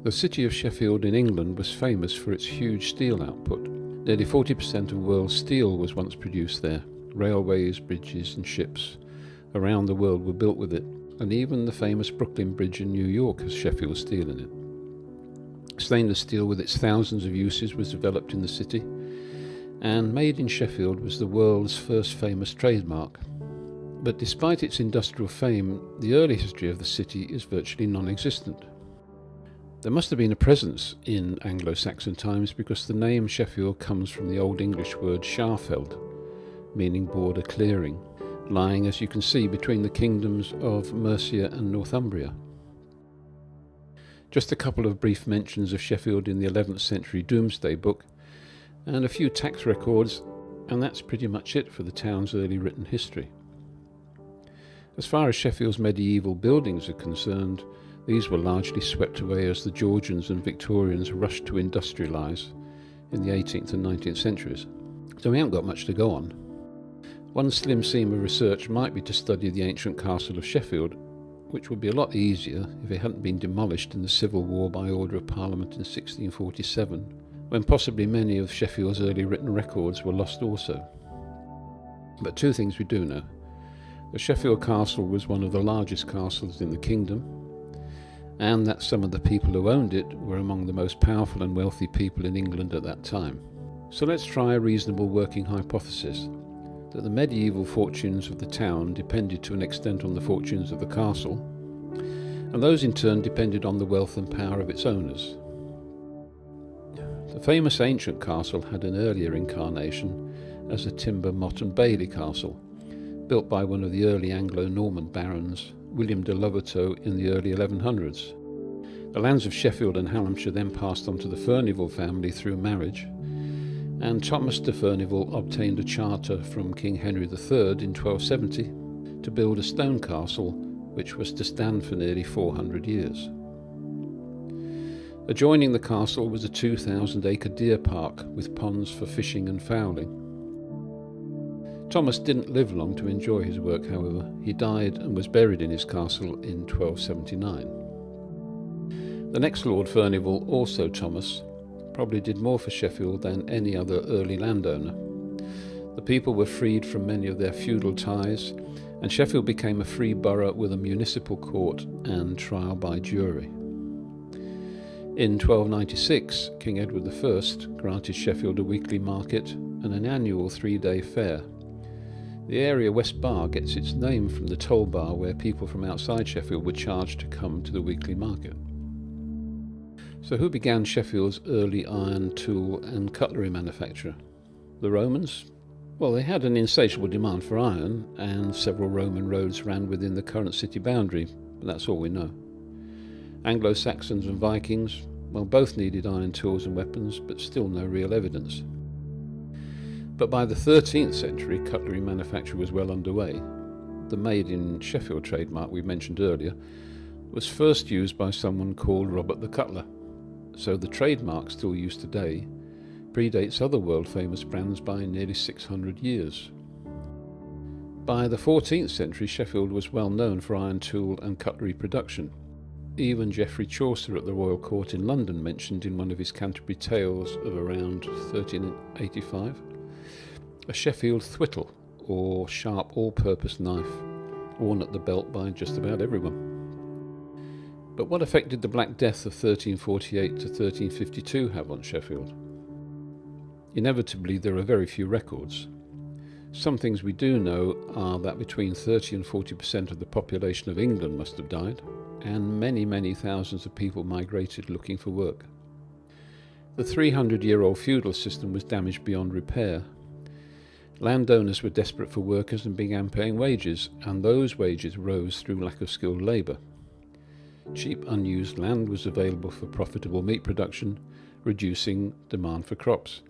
The city of Sheffield in England was famous for its huge steel output. Nearly 40% of world steel was once produced there. Railways, bridges and ships around the world were built with it, and even the famous Brooklyn Bridge in New York has Sheffield steel in it. Stainless steel with its thousands of uses was developed in the city, and made in Sheffield was the world's first famous trademark. But despite its industrial fame, the early history of the city is virtually non-existent. There must have been a presence in Anglo-Saxon times because the name Sheffield comes from the Old English word Scharfeld, meaning border clearing, lying, as you can see, between the kingdoms of Mercia and Northumbria. Just a couple of brief mentions of Sheffield in the 11th century Domesday Book, and a few tax records, and that's pretty much it for the town's early written history. As far as Sheffield's medieval buildings are concerned, these were largely swept away as the Georgians and Victorians rushed to industrialise in the 18th and 19th centuries. So we haven't got much to go on. One slim seam of research might be to study the ancient castle of Sheffield, which would be a lot easier if it hadn't been demolished in the Civil War by order of Parliament in 1647, when possibly many of Sheffield's early written records were lost also. But two things we do know. The Sheffield Castle was one of the largest castles in the kingdom, and that some of the people who owned it were among the most powerful and wealthy people in England at that time. So let's try a reasonable working hypothesis, that the medieval fortunes of the town depended to an extent on the fortunes of the castle, and those in turn depended on the wealth and power of its owners. The famous ancient castle had an earlier incarnation as a timber motte and bailey castle, built by one of the early Anglo-Norman barons, William de Lovato, in the early 1100s. The lands of Sheffield and Hallamshire then passed on to the Furnivall family through marriage, and Thomas de Furnivall obtained a charter from King Henry III in 1270 to build a stone castle which was to stand for nearly 400 years. Adjoining the castle was a 2,000-acre deer park with ponds for fishing and fowling. Thomas didn't live long to enjoy his work, however. He died and was buried in his castle in 1279. The next Lord Furnivall, also Thomas, probably did more for Sheffield than any other early landowner. The people were freed from many of their feudal ties, and Sheffield became a free borough with a municipal court and trial by jury. In 1296, King Edward I granted Sheffield a weekly market and an annual 3-day fair. The area West Bar gets its name from the toll bar where people from outside Sheffield were charged to come to the weekly market. So who began Sheffield's early iron, tool and cutlery manufacture? The Romans? Well, they had an insatiable demand for iron, and several Roman roads ran within the current city boundary, but that's all we know. Anglo-Saxons and Vikings, well, both needed iron tools and weapons, but still no real evidence. But by the 13th century, cutlery manufacture was well underway. The made in Sheffield trademark we mentioned earlier was first used by someone called Robert the Cutler, so the trademark still used today predates other world-famous brands by nearly 600 years. By the 14th century, Sheffield was well known for iron tool and cutlery production. Even Geoffrey Chaucer at the Royal Court in London mentioned in one of his Canterbury Tales of around 1385 a Sheffield thwittle, or sharp all-purpose knife, worn at the belt by just about everyone. But what effect did the Black Death of 1348 to 1352 have on Sheffield? Inevitably, there are very few records. Some things we do know are that between 30 and 40% of the population of England must have died, and many, many thousands of people migrated looking for work. The 300-year-old feudal system was damaged beyond repair. Landowners were desperate for workers and began paying wages, and those wages rose through lack of skilled labour. Cheap unused land was available for profitable meat production, reducing demand for crops.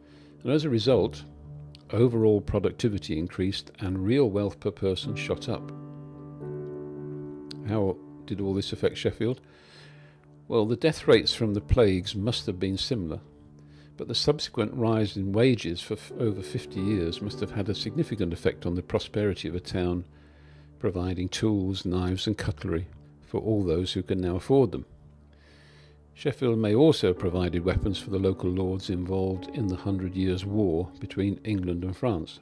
And as a result, overall productivity increased and real wealth per person shot up. How did all this affect Sheffield? Well, the death rates from the plagues must have been similar, but the subsequent rise in wages for over 50 years must have had a significant effect on the prosperity of a town, providing tools, knives and cutlery for all those who can now afford them. Sheffield may also have provided weapons for the local lords involved in the 100 Years' War between England and France.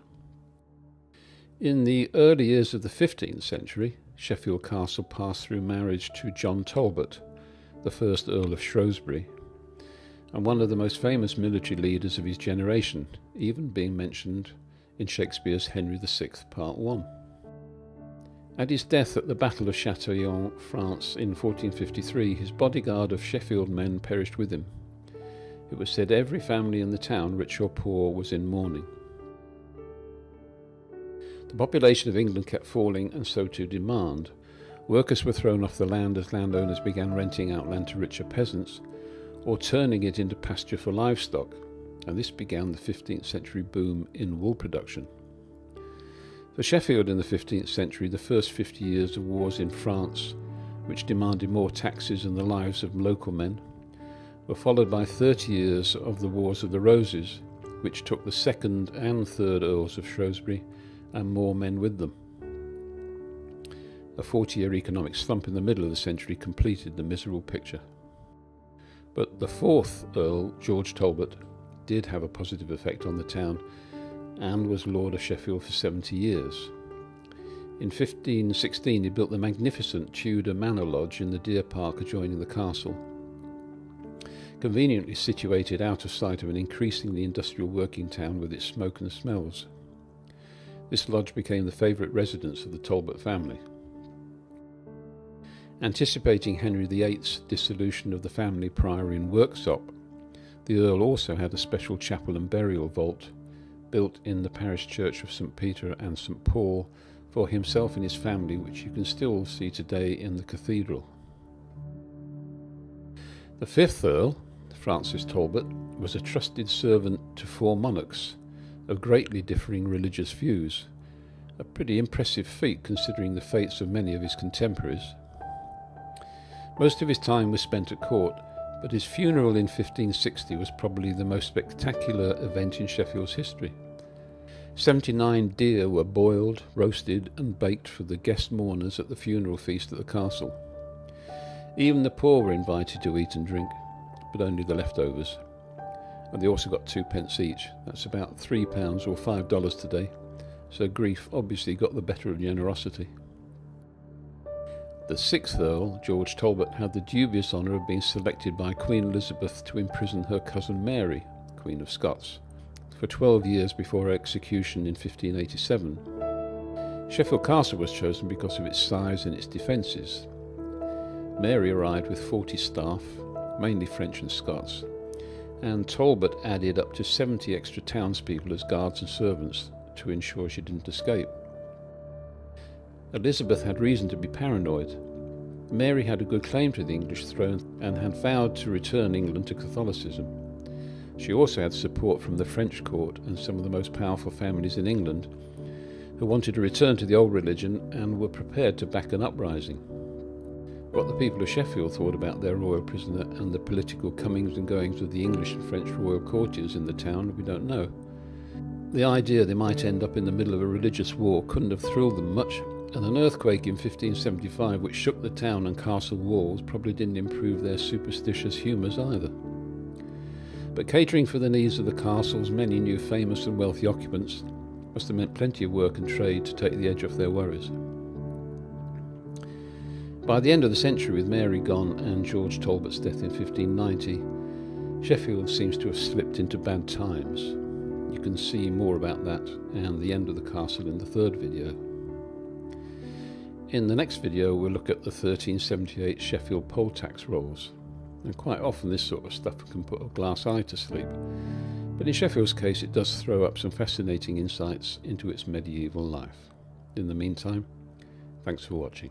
In the early years of the 15th century, Sheffield Castle passed through marriage to John Talbot, the first Earl of Shrewsbury, and one of the most famous military leaders of his generation, even being mentioned in Shakespeare's Henry VI, Part 1. At his death at the Battle of Châtillon, France, in 1453, his bodyguard of Sheffield men perished with him. It was said every family in the town, rich or poor, was in mourning. The population of England kept falling, and so too demand. Workers were thrown off the land as landowners began renting out land to richer peasants, or turning it into pasture for livestock, and this began the 15th century boom in wool production. For Sheffield in the 15th century, the first 50 years of wars in France, which demanded more taxes and the lives of local men, were followed by 30 years of the Wars of the Roses, which took the second and third Earls of Shrewsbury and more men with them. A 40-year economic slump in the middle of the century completed the miserable picture. But the fourth Earl, George Talbot, did have a positive effect on the town and was Lord of Sheffield for 70 years. In 1516 he built the magnificent Tudor Manor Lodge in the deer park adjoining the castle, conveniently situated out of sight of an increasingly industrial working town with its smoke and smells. This lodge became the favourite residence of the Talbot family. Anticipating Henry VIII's dissolution of the family priory and workshop, the Earl also had a special chapel and burial vault built in the parish church of St. Peter and St. Paul for himself and his family, which you can still see today in the cathedral. The fifth Earl, Francis Talbot, was a trusted servant to four monarchs of greatly differing religious views, a pretty impressive feat considering the fates of many of his contemporaries. Most of his time was spent at court, but his funeral in 1560 was probably the most spectacular event in Sheffield's history. 79 deer were boiled, roasted and baked for the guest mourners at the funeral feast at the castle. Even the poor were invited to eat and drink, but only the leftovers. And they also got 2p each. That's about £3 or $5 today, so grief obviously got the better of generosity. The sixth Earl, George Talbot, had the dubious honour of being selected by Queen Elizabeth to imprison her cousin Mary, Queen of Scots, for 12 years before her execution in 1587. Sheffield Castle was chosen because of its size and its defences. Mary arrived with 40 staff, mainly French and Scots, and Talbot added up to 70 extra townspeople as guards and servants to ensure she didn't escape. Elizabeth had reason to be paranoid. Mary had a good claim to the English throne and had vowed to return England to Catholicism. She also had support from the French court and some of the most powerful families in England, who wanted to return to the old religion and were prepared to back an uprising. What the people of Sheffield thought about their royal prisoner and the political comings and goings of the English and French royal courtiers in the town, we don't know. The idea they might end up in the middle of a religious war couldn't have thrilled them much, and an earthquake in 1575 which shook the town and castle walls probably didn't improve their superstitious humours either. But catering for the needs of the castle's many new famous and wealthy occupants must have meant plenty of work and trade to take the edge off their worries. By the end of the century, with Mary gone and George Talbot's death in 1590, Sheffield seems to have slipped into bad times. You can see more about that and the end of the castle in the third video. In the next video we'll look at the 1378 Sheffield poll tax rolls, and quite often this sort of stuff can put a glass eye to sleep, but in Sheffield's case it does throw up some fascinating insights into its medieval life. In the meantime, thanks for watching.